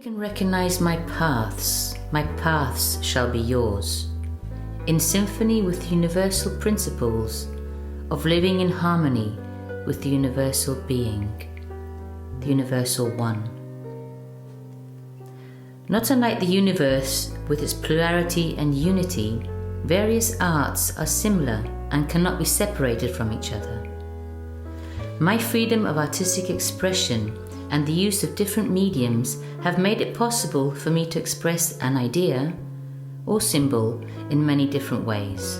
can recognize my paths shall be yours, in symphony with the universal principles of living in harmony with the universal being, the universal one. Not unlike the universe with its plurality and unity, various arts are similar and cannot be separated from each other. My freedom of artistic expression and the use of different mediums have made it possible for me to express an idea or symbol in many different ways.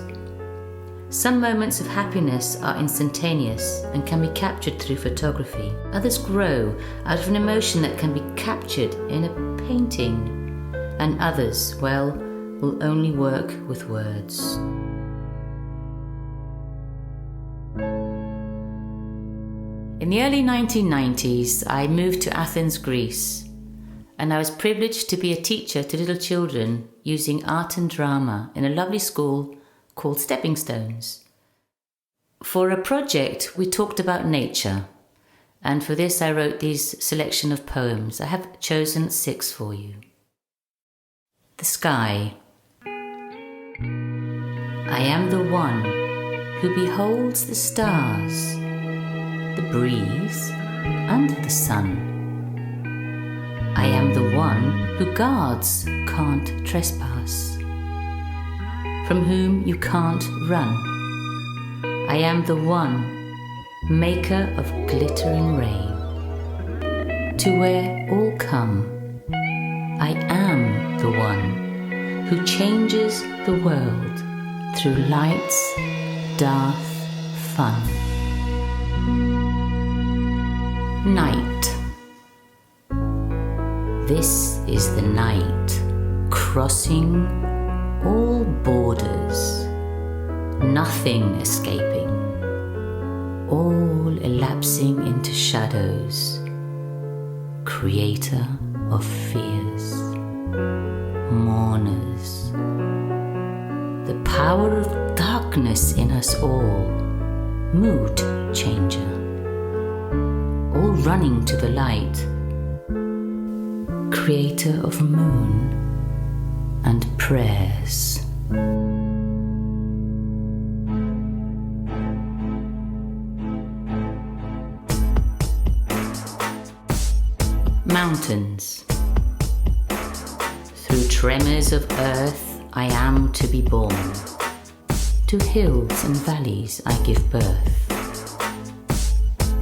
Some moments of happiness are instantaneous and can be captured through photography. Others grow out of an emotion that can be captured in a painting, and others, well, will only work with words. In the early 1990s, I moved to Athens, Greece, and I was privileged to be a teacher to little children using art and drama in a lovely school called Stepping Stones. For a project, we talked about nature, and for this I wrote these selection of poems. I have chosen 6 for you. The sky. I am the one who beholds the stars, the breeze and the sun. I am the one who guards can't trespass, from whom you can't run. I am the one, maker of glittering rain, to where all come. I am the one who changes the world through light's dark fun. Night. This is the night, crossing all borders, nothing escaping, all elapsing into shadows, creator of fears, mourners, the power of darkness in us all, mood changer, all running to the light, creator of moon and prayers. Mountains. Through tremors of earth I am to be born. To hills and valleys I give birth.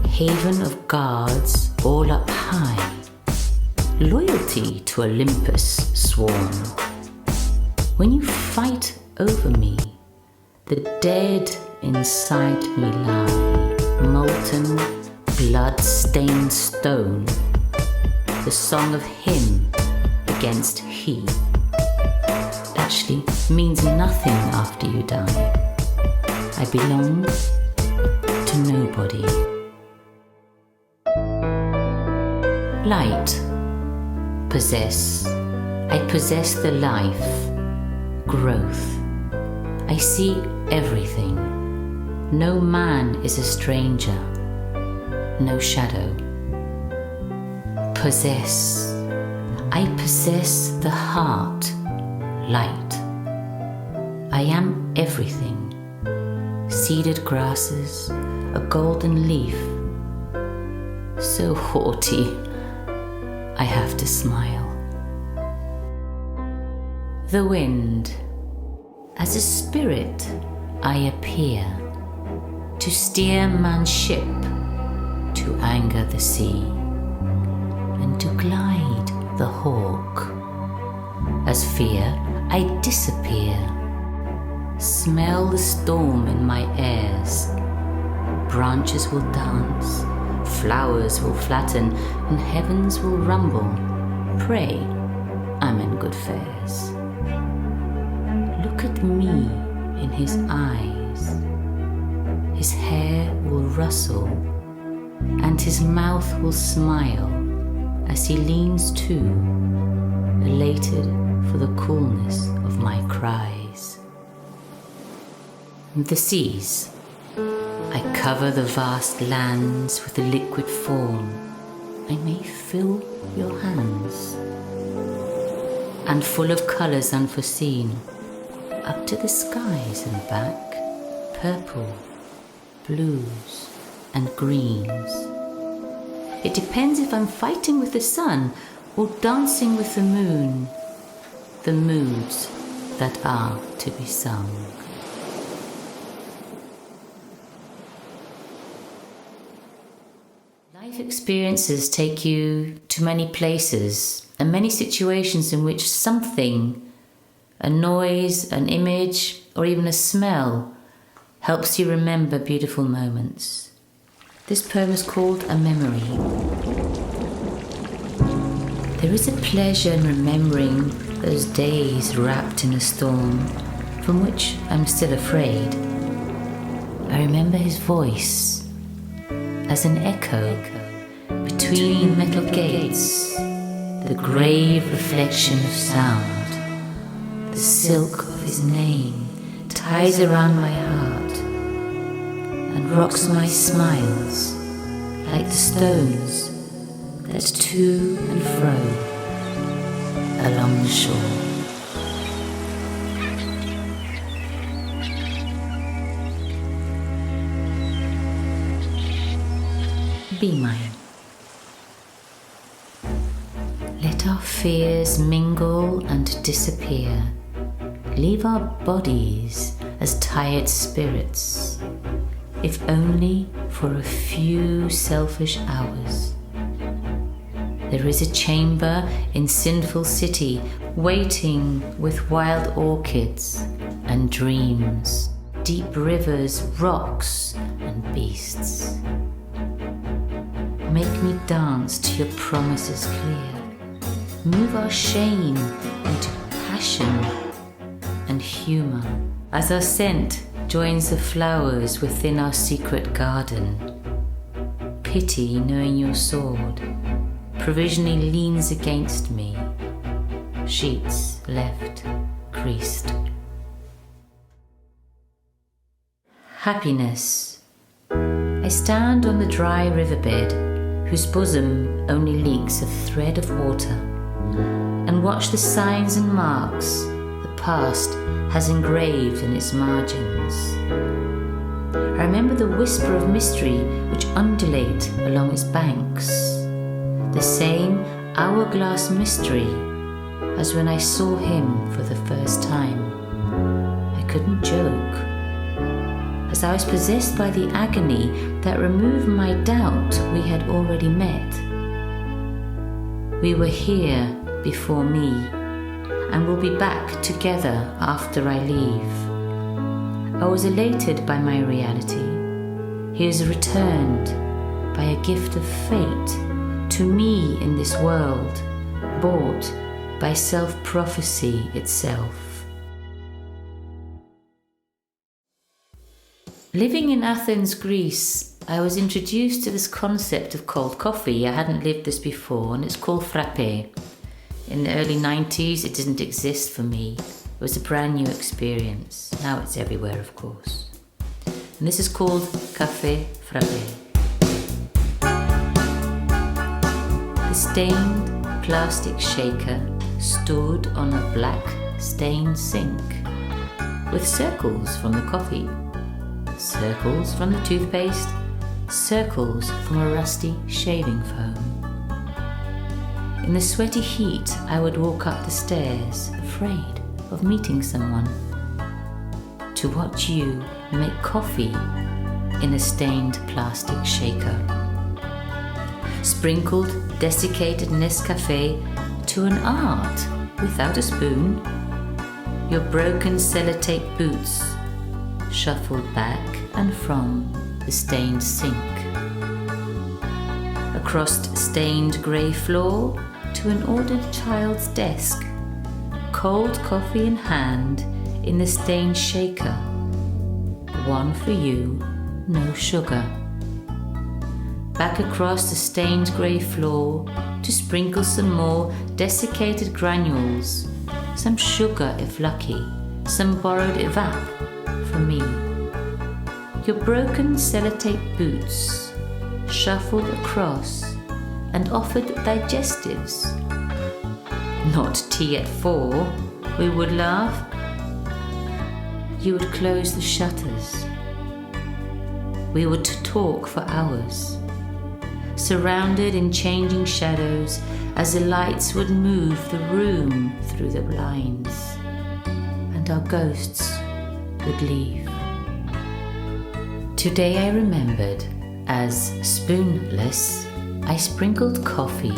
Haven of gods all up high, loyalty to Olympus sworn. When you fight over me, the dead inside me lie, molten, blood-stained stone, the song of him against he. Actually means nothing after you die. I belong to nobody. Light. Possess. I possess the life, growth. I see everything. No man is a stranger. No shadow. Possess. I possess the heart, light. I am everything. Seeded grasses, a golden leaf. So haughty, I have to smile. The wind. As a spirit I appear, to steer man's ship, to anger the sea, and to glide the hawk. As fear I disappear, smell the storm in my airs. Branches will dance, flowers will flatten, and heavens will rumble. Pray, I'm in good fares. Look at me in his eyes. His hair will rustle, and his mouth will smile as he leans to, elated for the coolness of my cries. The seas. I cover the vast lands with a liquid form. I may fill your hands. and full of colours unforeseen, up to the skies and back, purple, blues and greens. It depends if I'm fighting with the sun or dancing with the moon, the moods that are to be sung. Life experiences take you to many places and many situations in which something, a noise, an image, or even a smell, helps you remember beautiful moments. This poem is called A Memory. There is a pleasure in remembering those days wrapped in a storm from which I'm still afraid. I remember his voice as an echo between metal gates, the grave reflection of sound. The silk of his name ties around my heart and rocks my smiles like the stones that to and fro along the shore. Be mine. Let our fears mingle and disappear. Leave our bodies as tired spirits, if only for a few selfish hours. There is a chamber in sinful city waiting with wild orchids and dreams, deep rivers, rocks and beasts. Make me dance to your promises clear. Move our shame into passion and humour as our scent joins the flowers within our secret garden. Pity, knowing your sword, provisionally leans against me, sheets left creased. Happiness. I stand on the dry riverbed, whose bosom only leaks a thread of water, and watch the signs and marks the past has engraved in its margins. I remember the whisper of mystery which undulate along its banks, the same hourglass mystery as when I saw him for the first time. I couldn't joke, as I was possessed by the agony that removed my doubt we had already met. We were here before me, and will be back together after I leave. I was elated by my reality. He is returned by a gift of fate to me in this world, bought by self-prophecy itself. Living in Athens, Greece, I was introduced to this concept of cold coffee. I hadn't lived this before, and it's called frappé. In the early 90s, it didn't exist for me. It was a brand new experience. Now it's everywhere, of course. And this is called café frappé. The stained plastic shaker stood on a black stained sink, with circles from the coffee, circles from the toothpaste, circles from a rusty shaving foam. In the sweaty heat, I would walk up the stairs, afraid of meeting someone, to watch you make coffee in a stained plastic shaker. Sprinkled desiccated Nescafe to an art without a spoon. Your broken sellotape boots shuffled back and from the stained sink. Across stained grey floor to an ordered child's desk, cold coffee in hand in the stained shaker. One for you, no sugar. Back across the stained grey floor to sprinkle some more desiccated granules, some sugar if lucky, some borrowed evap for me. Your broken sellotape boots shuffled across and offered digestives. not tea at 4, we would laugh. You would close the shutters. We would talk for hours, surrounded in changing shadows as the lights would move the room through the blinds, and our ghosts would leave. Today I remembered as spoonless, I sprinkled coffee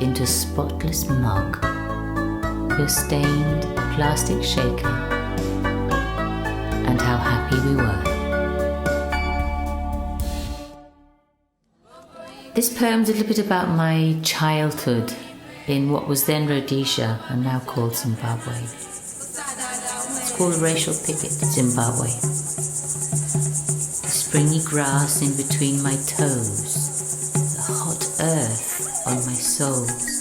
into a spotless mug, your stained plastic shaker, and how happy we were. This poem's a little bit about my childhood in what was then Rhodesia and now called Zimbabwe. It's called Racial Picket, Zimbabwe. The springy grass in between my toes, the hot earth on my soles.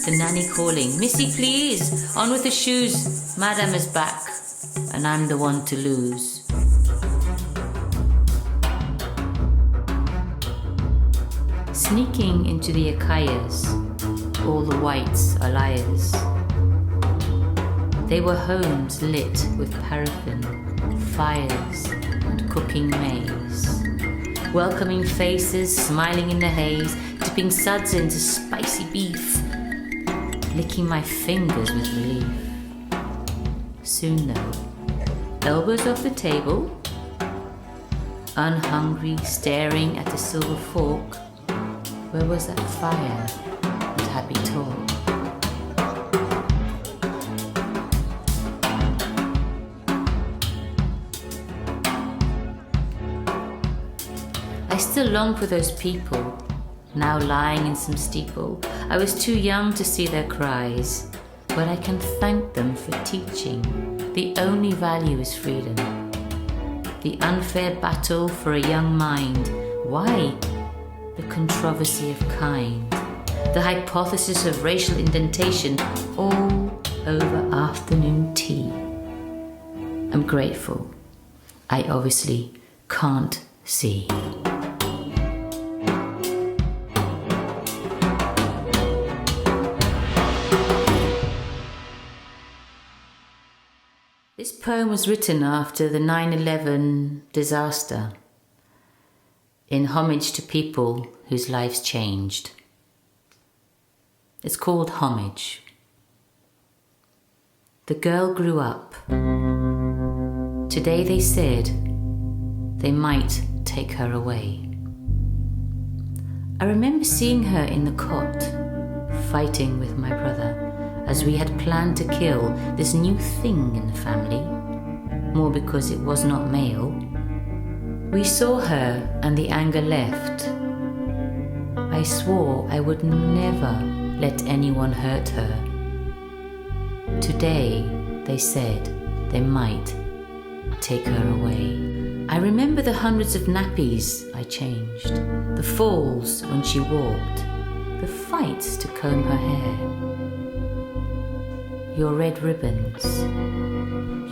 The nanny calling, "Missy, please, on with the shoes, Madam is back, and I'm the one to lose." Sneaking into the Ekayas, all the whites are liars. They were homes lit with paraffin, fires and cooking maize. Welcoming faces smiling in the haze, dipping suds into spicy beef, licking my fingers with relief. Soon though, elbows off the table, unhungry, staring at the silver fork. Where was that fire and happy talk? I still long for those people, now lying in some steeple. I was too young to see their cries, but I can thank them for teaching. The only value is freedom. The unfair battle for a young mind. Why? The controversy of kind, the hypothesis of racial indentation, all over afternoon tea. I'm grateful. I obviously can't see. This poem was written after the 9/11 disaster, in homage to people whose lives changed. It's called Homage. The girl grew up. Today they said they might take her away. I remember seeing her in the cot, fighting with my brother, as we had planned to kill this new thing in the family, more because it was not male. We saw her and the anger left. I swore I would never let anyone hurt her. Today, they said they might take her away. I remember the hundreds of nappies I changed, the falls when she walked, the fights to comb her hair. Your red ribbons.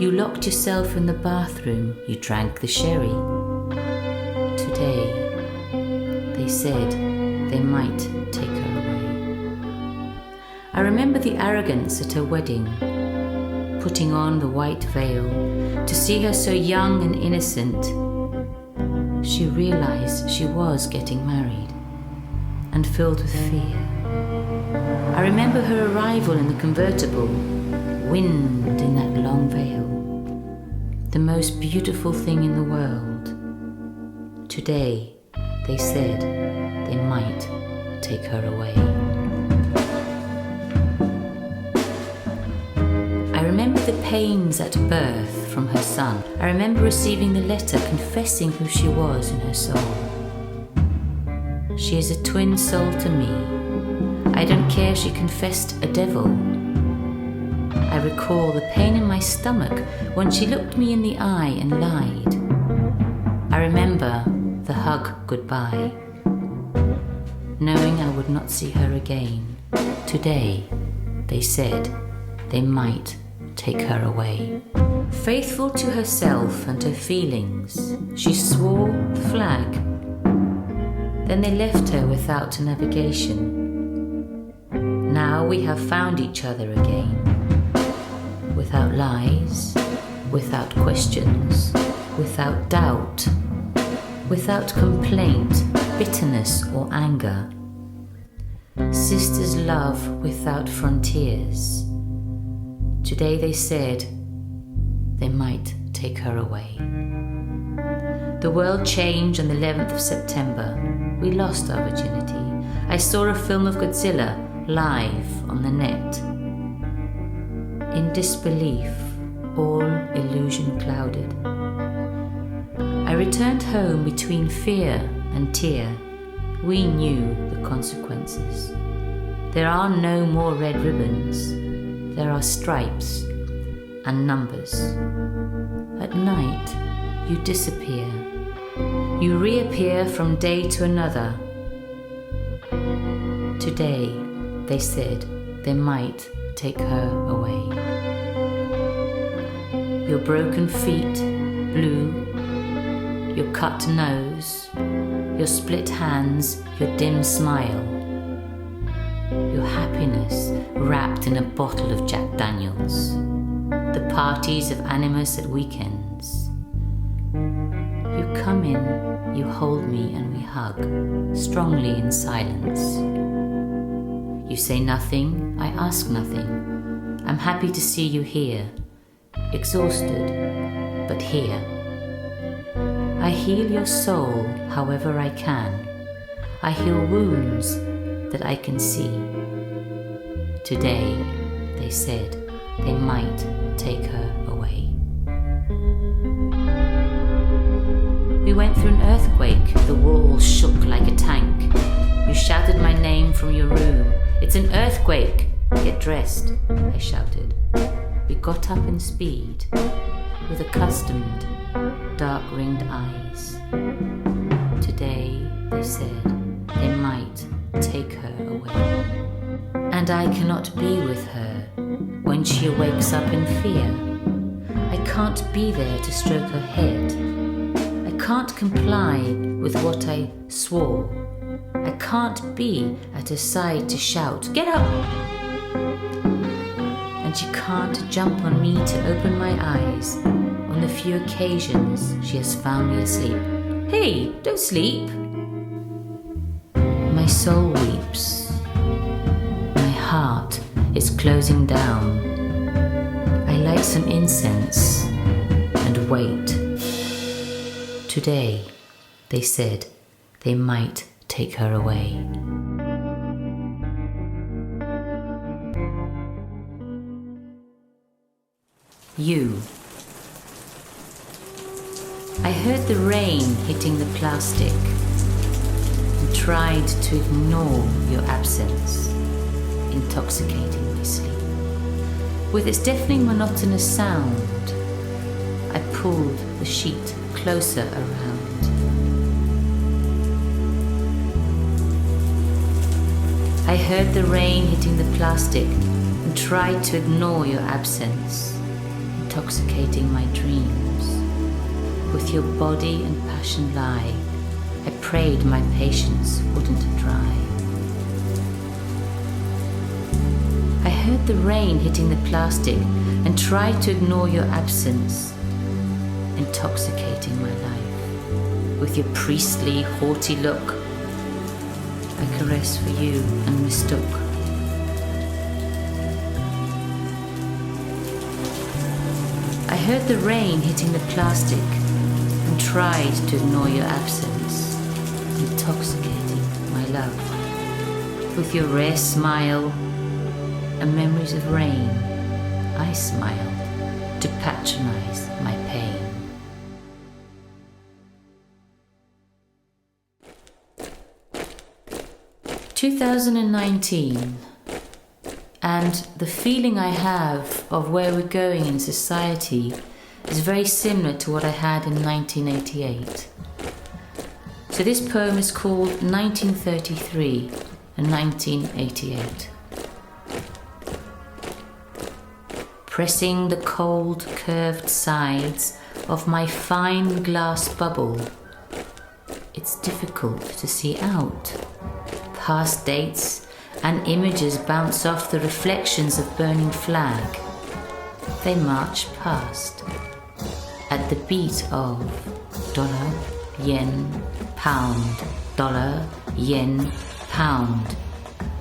You locked yourself in the bathroom, you drank the sherry. Today, they said they might take her away. I remember the arrogance at her wedding, putting on the white veil, to see her so young and innocent. She realized she was getting married and filled with fear. I remember her arrival in the convertible, wind in that long veil, the most beautiful thing in the world. Today, they said they might take her away. I remember the pains at birth from her son. I remember receiving the letter confessing who she was in her soul. She is a twin soul to me. I don't care if she confessed a devil. I recall the pain in my stomach when she looked me in the eye and lied. I remember the hug goodbye, knowing I would not see her again. Today, they said they might take her away. Faithful to herself and her feelings, she swore the flag. Then they left her without navigation. Now we have found each other again, without lies, without questions, without doubt, without complaint, bitterness or anger. Sisters' love without frontiers. Today they said they might take her away. The world changed on the 11th of September. We lost our virginity. I saw a film of Godzilla live on the net. In disbelief, all illusion clouded. I returned home between fear and tear. We knew the consequences. There are no more red ribbons. There are stripes and numbers. At night, you disappear. You reappear from day to another. Today, they said they might take her away. Your broken feet, blue, your cut nose, your split hands, your dim smile, your happiness wrapped in a bottle of Jack Daniels, the parties of Animus at weekends. You come in, you hold me and we hug, strongly in silence. You say nothing, I ask nothing. I'm happy to see you here, exhausted, but here. I heal your soul however I can. I heal wounds that I can see. Today, they said, they might take her away. We went through an earthquake, the walls shook like a tank. You shouted my name from your room. It's an earthquake! Get dressed, I shouted. We got up in speed, with accustomed, dark-ringed eyes. Today, they said, they might take her away. And I cannot be with her when she wakes up in fear. I can't be there to stroke her head. I can't comply with what I swore. I can't be at her side to shout, "Get up!" And she can't jump on me to open my eyes on the few occasions she has found me asleep. Hey, don't sleep! My soul weeps. My heart is closing down. I light some incense and wait. Today, they said they might take her away. You. I heard the rain hitting the plastic and tried to ignore your absence, intoxicating my sleep. With its deafening monotonous sound, I pulled the sheet closer around. I heard the rain hitting the plastic and tried to ignore your absence, intoxicating my dreams. With your body and passion lie, I prayed my patience wouldn't dry. I heard the rain hitting the plastic and tried to ignore your absence, intoxicating my life. With your priestly, haughty look, I caressed for you and mistook. I heard the rain hitting the plastic and tried to ignore your absence, intoxicating my love. With your rare smile and memories of rain, I smiled to patronize my pain. (2019), and the feeling I have of where we're going in society is very similar to what I had in 1988. So this poem is called 1933 and 1988. Pressing the cold curved sides of my fine glass bubble, it it's difficult to see out. Past dates and images bounce off the reflections of burning flag. They march past. At the beat of dollar, yen, pound, dollar, yen, pound,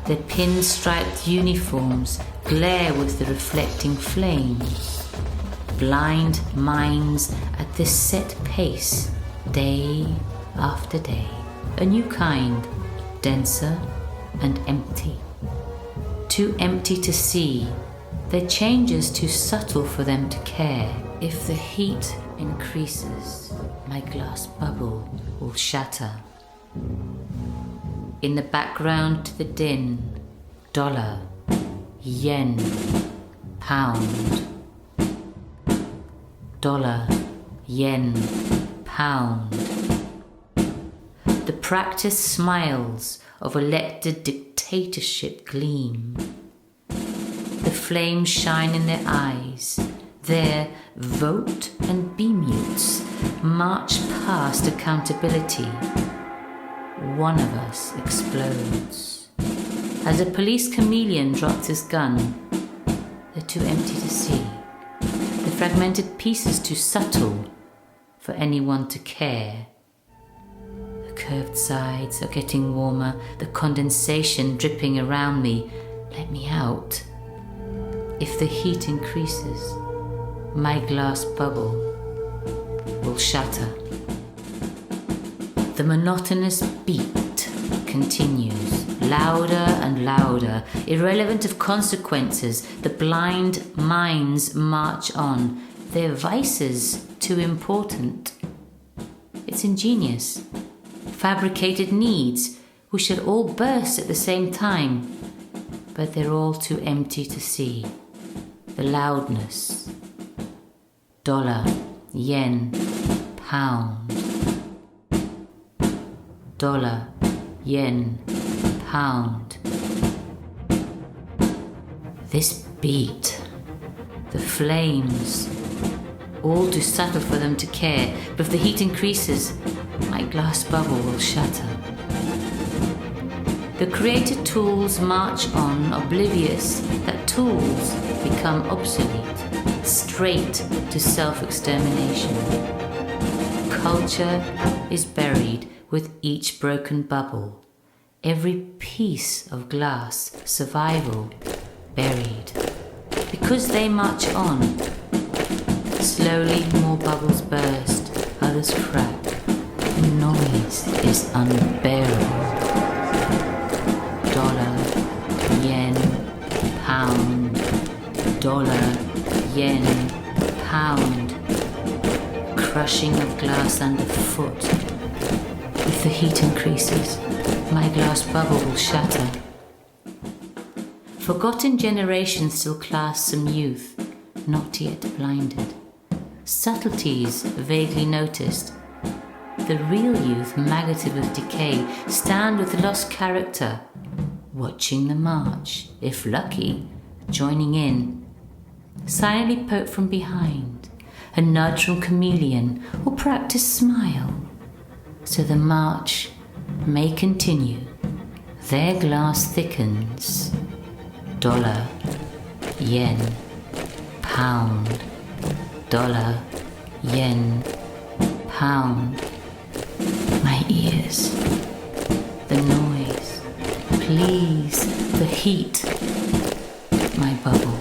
their pin-striped uniforms glare with the reflecting flames. Blind minds at this set pace, day after day. A new kind, denser and empty. Too empty to see, their changes too subtle for them to care. If the heat increases, my glass bubble will shatter. In the background to the din, dollar, yen, pound. Dollar, yen, pound. The practiced smiles of elected dictatorship gleam. The flames shine in their eyes. Their vote and be mutes march past accountability. One of us explodes. As a police chameleon drops his gun, they're too empty to see. The fragmented pieces too subtle for anyone to care. The curved sides are getting warmer, the condensation dripping around me. Let me out. If the heat increases, my glass bubble will shatter. The monotonous beat continues, louder and louder, irrelevant of consequences. The blind minds march on, their vices too important. It's ingenious. Fabricated needs, we should all burst at the same time, but they're all too empty to see. The loudness. Dollar, yen, pound. Dollar, yen, pound. This beat, the flames, all too subtle for them to care, but if the heat increases, my glass bubble will shatter. The created tools march on, oblivious that tools become obsolete, straight to self-extermination. Culture is buried with each broken bubble, every piece of glass, survival, buried. Because they march on, slowly more bubbles burst, others crack. The noise is unbearable. Dollar, yen, pound. Dollar, yen, pound. Crushing of glass underfoot. If the heat increases, my glass bubble will shatter. Forgotten generations still clasp some youth, not yet blinded. Subtleties vaguely noticed. The real youth, maggoted with decay, stand with lost character, watching the march, if lucky, joining in. Silently poke from behind, a nudge from chameleon, or practice smile, so the march may continue. Their glass thickens. Dollar, yen, pound. Dollar, yen, pound. My ears, the noise, please, the heat, my bubble.